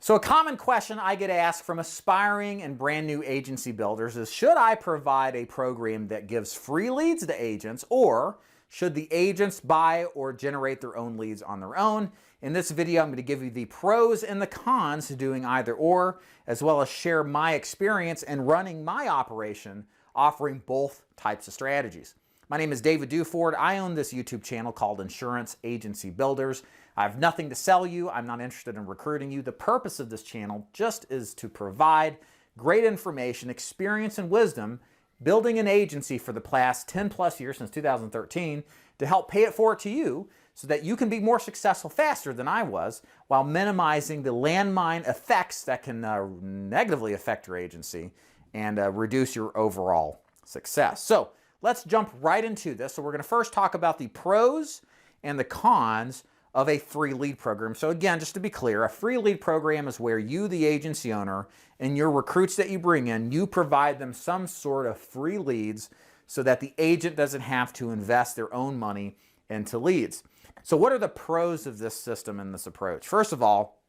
So a common question I get asked from aspiring and brand new agency builders is, should I provide a program that gives free leads to agents, or should the agents buy or generate their own leads on their own? In this video, I'm going to give you the pros and the cons to doing either or, as well as share my experience in running my operation, offering both types of strategies. My name is David Duford. I own this YouTube channel called Insurance Agency Builders. I have nothing to sell you. I'm not interested in recruiting you. The purpose of this channel just is to provide great information, experience, and wisdom building an agency for the past 10 plus years, since 2013, to help pay it forward to you so that you can be more successful faster than I was, while minimizing the landmine effects that can negatively affect your agency and reduce your overall success. So let's jump right into this. So we're going to first talk about the pros and the cons of a free lead program. So again, just to be clear, a free lead program is where you, the agency owner, and your recruits that you bring in, you provide them some sort of free leads so that the agent doesn't have to invest their own money into leads. So what are the pros of this system and this approach? First of all,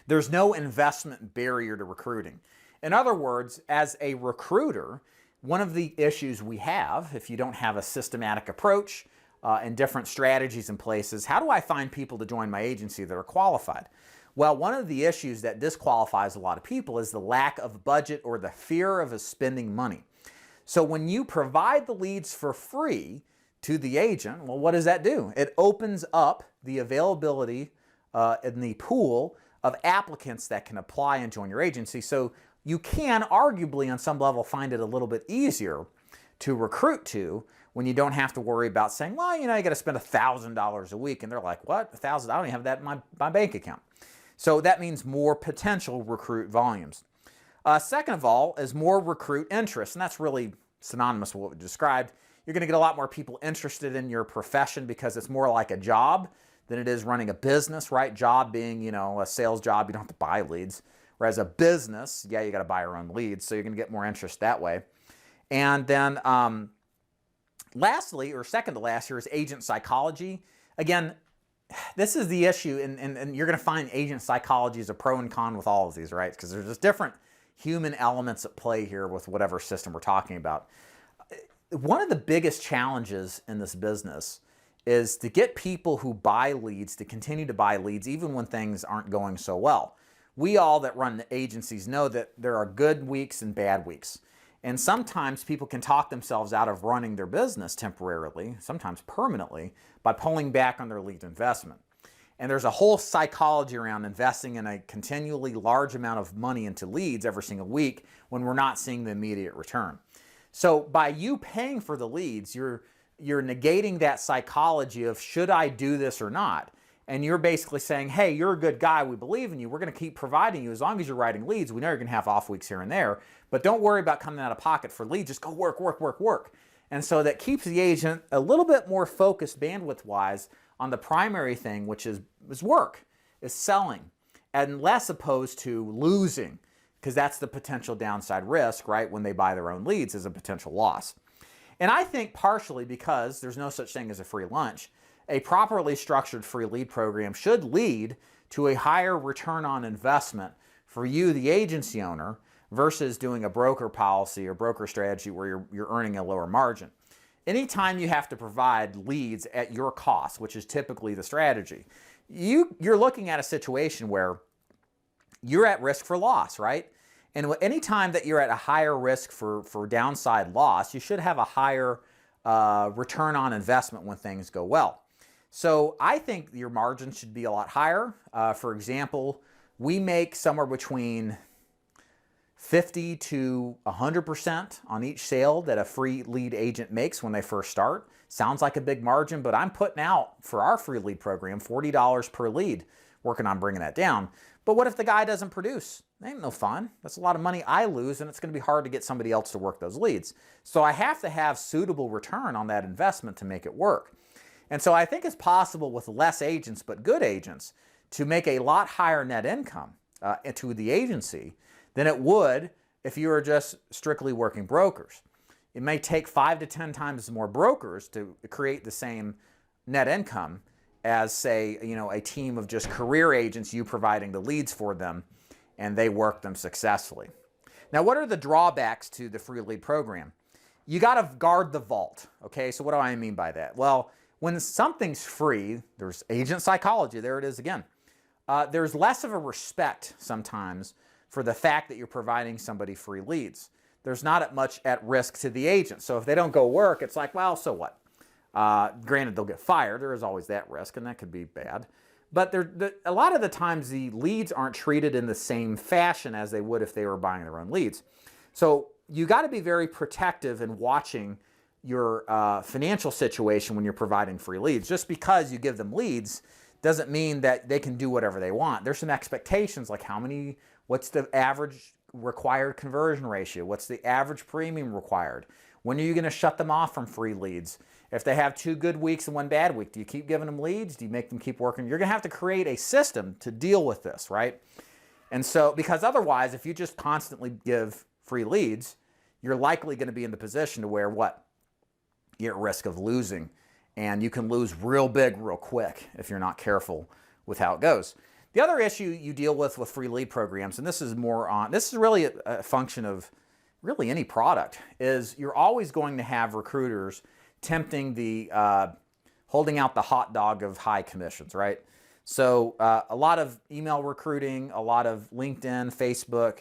there's no investment barrier to recruiting. In other words, as a recruiter, one of the issues we have, if you don't have a systematic approach and different strategies in place, is how do I find people to join my agency that are qualified? Well, one of the issues that disqualifies a lot of people is the lack of budget or the fear of spending money. So when you provide the leads for free to the agent, well, what does that do? It opens up the availability in the pool of applicants that can apply and join your agency. So you can arguably on some level find it a little bit easier to recruit to when you don't have to worry about saying, well, you know, you got to spend $1,000 a week. And they're like, what? $1,000? I don't even have that in my bank account. So that means more potential recruit volumes. Second of all is more recruit interest. And that's really synonymous with what we described. You're going to get a lot more people interested in your profession because it's more like a job than it is running a business, right? Job being, you know, a sales job, you don't have to buy leads. Whereas a business, yeah, you got to buy your own leads. So you're going to get more interest that way. And then lastly, or second to last here, is agent psychology. Again, this is the issue, and you're going to find agent psychology is a pro and con with all of these, right? Because there's just different human elements at play here with whatever system we're talking about. One of the biggest challenges in this business is to get people who buy leads to continue to buy leads even when things aren't going so well. We all that run the agencies know that there are good weeks and bad weeks. And sometimes people can talk themselves out of running their business temporarily, sometimes permanently, by pulling back on their lead investment. And there's a whole psychology around investing in a continually large amount of money into leads every single week when we're not seeing the immediate return. So by you paying for the leads, you're negating that psychology of should I do this or not? And you're basically saying, hey, you're a good guy, we believe in you, we're going to keep providing you as long as you're writing leads. We know you're going to have off weeks here and there, but don't worry about coming out of pocket for leads, just go work, work, work, work. And so that keeps the agent a little bit more focused bandwidth-wise on the primary thing, which is work, is selling, and less opposed to losing, because that's the potential downside risk, right, when they buy their own leads, is a potential loss. And I think partially because there's no such thing as a free lunch, a properly structured free lead program should lead to a higher return on investment for you, the agency owner, versus doing a broker policy or broker strategy where you're earning a lower margin. Anytime you have to provide leads at your cost, which is typically the strategy, you're looking at a situation where you're at risk for loss, right? And anytime that you're at a higher risk for downside loss, you should have a higher return on investment when things go well. So I think your margins should be a lot higher. For example, we make somewhere between 50 to 100% on each sale that a free lead agent makes when they first start. Sounds like a big margin, but I'm putting out for our free lead program $40 per lead, working on bringing that down. But what if the guy doesn't produce? That ain't no fun. That's a lot of money I lose, and it's going to be hard to get somebody else to work those leads. So I have to have suitable return on that investment to make it work. And so I think it's possible with less agents, but good agents, to make a lot higher net income to the agency than it would if you were just strictly working brokers. It may take 5 to 10 times more brokers to create the same net income as, say, a team of just career agents, you providing the leads for them, and they work them successfully. Now, what are the drawbacks to the free lead program? You got to guard the vault, okay? So what do I mean by that? Well, when something's free, there's agent psychology, there it is again. There's less of a respect sometimes for the fact that you're providing somebody free leads. There's not much at risk to the agent. So if they don't go work, it's like, well, so what? Granted, they'll get fired. There is always that risk, and that could be bad. But a lot of the times, the leads aren't treated in the same fashion as they would if they were buying their own leads. So you got to be very protective in watching your financial situation when you're providing free leads. Just because you give them leads doesn't mean that they can do whatever they want. There's some expectations, like what's the average required conversion ratio? What's the average premium required? When are you going to shut them off from free leads? If they have 2 good weeks and 1 bad week, do you keep giving them leads? Do you make them keep working? You're going to have to create a system to deal with this, right? And so, because otherwise, if you just constantly give free leads, you're likely going to be in the position to where what? You're at risk of losing. And you can lose real big real quick if you're not careful with how it goes. The other issue you deal with free lead programs, and this is really a function of really any product, is you're always going to have recruiters tempting holding out the hot dog of high commissions, right? So a lot of email recruiting, a lot of LinkedIn, Facebook,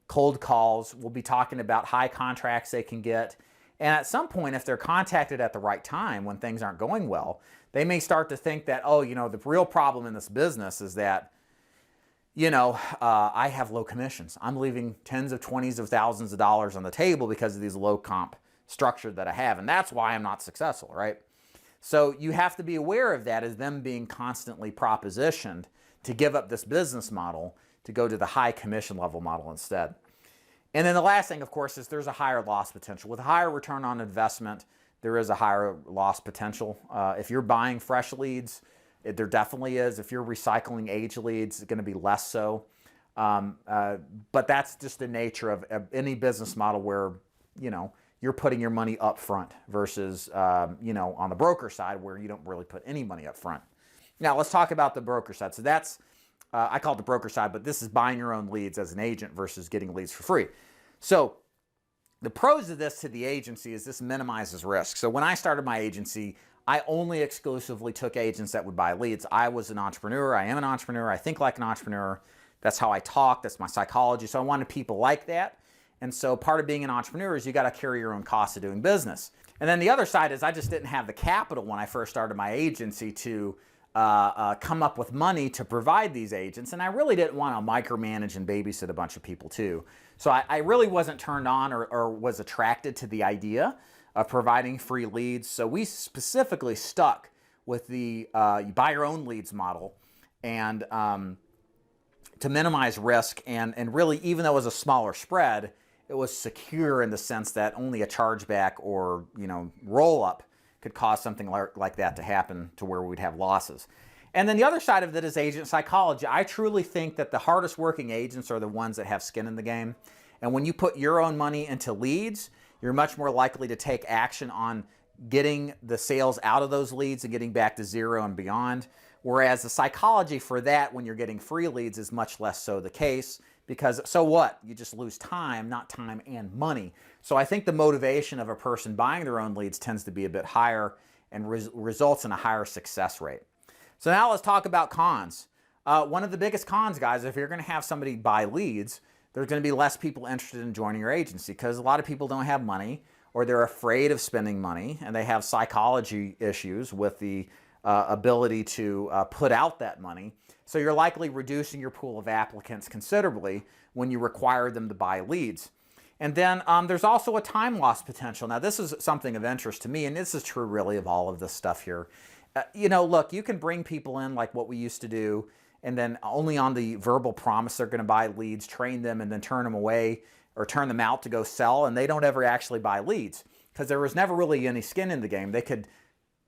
cold calls will be talking about high contracts they can get. And at some point, if they're contacted at the right time when things aren't going well, they may start to think that, the real problem in this business is that, I have low commissions. I'm leaving tens of twenties of thousands of dollars on the table because of these low comp structure that I have. And that's why I'm not successful, right? So you have to be aware of that as them being constantly propositioned to give up this business model to go to the high commission level model instead. And then the last thing, of course, is there's a higher loss potential. With a higher return on investment, there is a higher loss potential. If you're buying fresh leads, there definitely is. If you're recycling age leads, it's going to be less so. But that's just the nature of any business model where, you're putting your money up front versus, on the broker side where you don't really put any money up front. Now, let's talk about the broker side. So that's, I call it the broker side, but this is buying your own leads as an agent versus getting leads for free. So the pros of this to the agency is this minimizes risk. So when I started my agency, I only exclusively took agents that would buy leads. I was an entrepreneur. I am an entrepreneur. I think like an entrepreneur. That's how I talk. That's my psychology. So I wanted people like that. And so part of being an entrepreneur is you got to carry your own costs of doing business. And then the other side is I just didn't have the capital when I first started my agency to come up with money to provide these agents. And I really didn't want to micromanage and babysit a bunch of people too. So I really wasn't turned on or was attracted to the idea of providing free leads. So we specifically stuck with the you buy your own leads model and to minimize risk. And really, even though it was a smaller spread, it was secure in the sense that only a chargeback or roll up could cause something like that to happen to where we'd have losses. And then the other side of it is agent psychology. I truly think that the hardest working agents are the ones that have skin in the game. And when you put your own money into leads, you're much more likely to take action on getting the sales out of those leads and getting back to zero and beyond. Whereas the psychology for that when you're getting free leads is much less so the case. Because so what? You just lose time, not time and money. So I think the motivation of a person buying their own leads tends to be a bit higher and results in a higher success rate. So now let's talk about cons. One of the biggest cons, guys, if you're going to have somebody buy leads, there's going to be less people interested in joining your agency because a lot of people don't have money or they're afraid of spending money and they have psychology issues with the ability to put out that money. So you're likely reducing your pool of applicants considerably when you require them to buy leads. And then there's also a time loss potential. Now this is something of interest to me, and this is true really of all of this stuff here. Look, you can bring people in like what we used to do, and then only on the verbal promise they're going to buy leads, train them, and then turn them away or turn them out to go sell, and they don't ever actually buy leads because there was never really any skin in the game. They could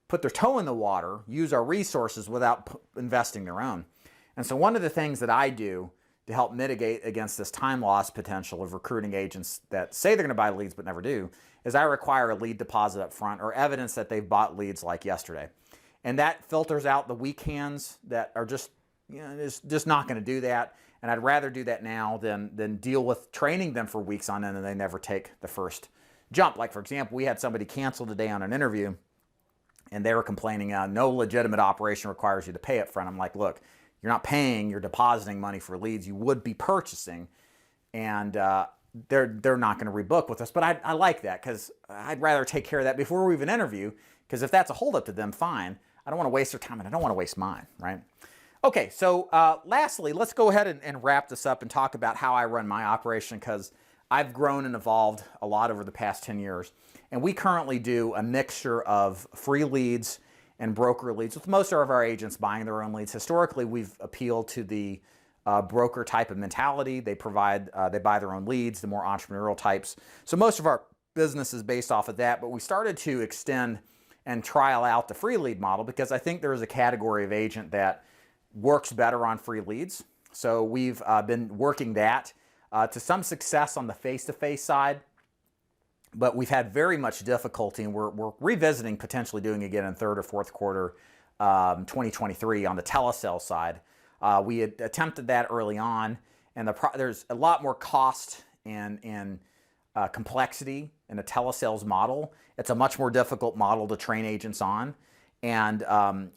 put their toe in the water, use our resources without investing their own. And so one of the things that I do to help mitigate against this time loss potential of recruiting agents that say they're going to buy leads but never do is I require a lead deposit up front or evidence that they've bought leads like yesterday. And that filters out the weak hands that are just, you know, just not going to do that. And I'd rather do that now than deal with training them for weeks on end and they never take the first jump. Like, for example, we had somebody cancel today on an interview, and they were complaining, no legitimate operation requires you to pay up front. I'm like, look, you're not paying, you're depositing money for leads you would be purchasing, and they're not going to rebook with us. But I like that, because I'd rather take care of that before we even interview, because if that's a holdup to them, fine. I don't want to waste their time, and I don't want to waste mine, right? Okay, so lastly, let's go ahead and wrap this up and talk about how I run my operation, because I've grown and evolved a lot over the past 10 years. And we currently do a mixture of free leads and broker leads, with most of our agents buying their own leads. Historically, we've appealed to the broker type of mentality. They buy their own leads, the more entrepreneurial types. So most of our business is based off of that, but we started to extend and trial out the free lead model, because I think there is a category of agent that works better on free leads. So we've been working that to some success on the face-to-face side, but we've had very much difficulty, and we're revisiting potentially doing it again in third or fourth quarter 2023 on the telesale side. We had attempted that early on, and there's a lot more cost and complexity in a telesales model. It's a much more difficult model to train agents on. And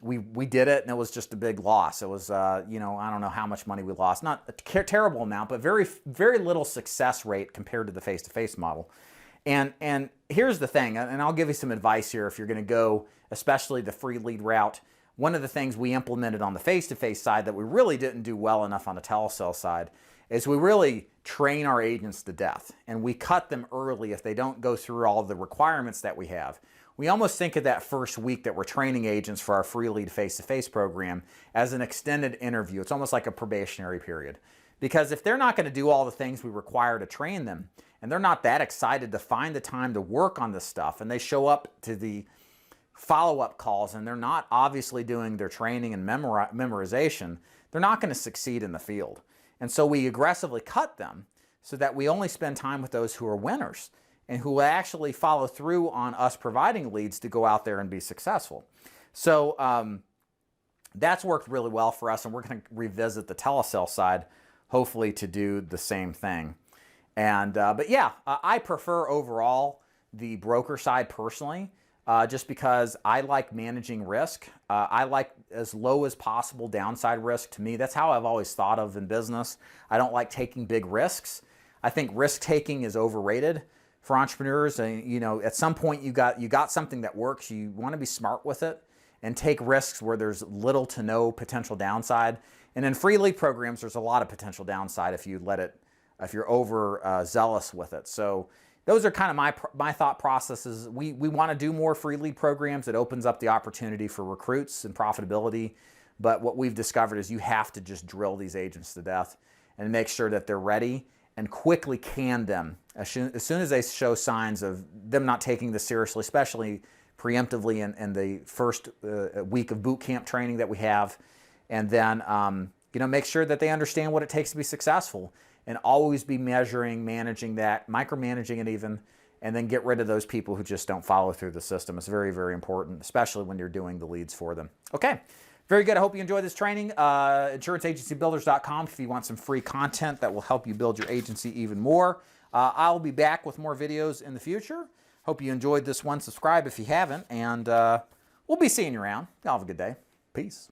we did it, and it was just a big loss. It was, you know, I don't know how much money we lost. Not a terrible amount, but very, very little success rate compared to the face-to-face model. And here's the thing, and I'll give you some advice here if you're going to go, especially the free lead route. One of the things we implemented on the face-to-face side that we really didn't do well enough on the telesale side is we really train our agents to death, and we cut them early if they don't go through all the requirements that we have. We almost think of that first week that we're training agents for our free lead face-to-face program as an extended interview. It's almost like a probationary period. Because if they're not going to do all the things we require to train them, and they're not that excited to find the time to work on this stuff, and they show up to the follow-up calls and they're not obviously doing their training and memorization, they're not going to succeed in the field. And so we aggressively cut them so that we only spend time with those who are winners and who actually follow through on us providing leads to go out there and be successful. So that's worked really well for us, and we're going to revisit the telesale side, hopefully to do the same thing. And but yeah, I prefer overall the broker side personally, just because I like managing risk. I like as low as possible downside risk. To me, that's how I've always thought of in business. I don't like taking big risks. I think risk taking is overrated for entrepreneurs. And you know, at some point you got something that works. You want to be smart with it and take risks where there's little to no potential downside. And in free lead programs, there's a lot of potential downside if you're over zealous with it. So those are kind of my thought processes. We want to do more free lead programs. It opens up the opportunity for recruits and profitability. But what we've discovered is you have to just drill these agents to death and make sure that they're ready, and quickly can them as soon as they show signs of them not taking this seriously, especially preemptively in the first week of boot camp training that we have. And then you know, make sure that they understand what it takes to be successful, and always be measuring, managing that, micromanaging it even, and then get rid of those people who just don't follow through the system. It's very, very important, especially when you're doing the leads for them. Okay, very good. I hope you enjoyed this training. InsuranceAgencyBuilders.com if you want some free content that will help you build your agency even more. I'll be back with more videos in the future. Hope you enjoyed this one. Subscribe if you haven't, and we'll be seeing you around. Y'all have a good day. Peace.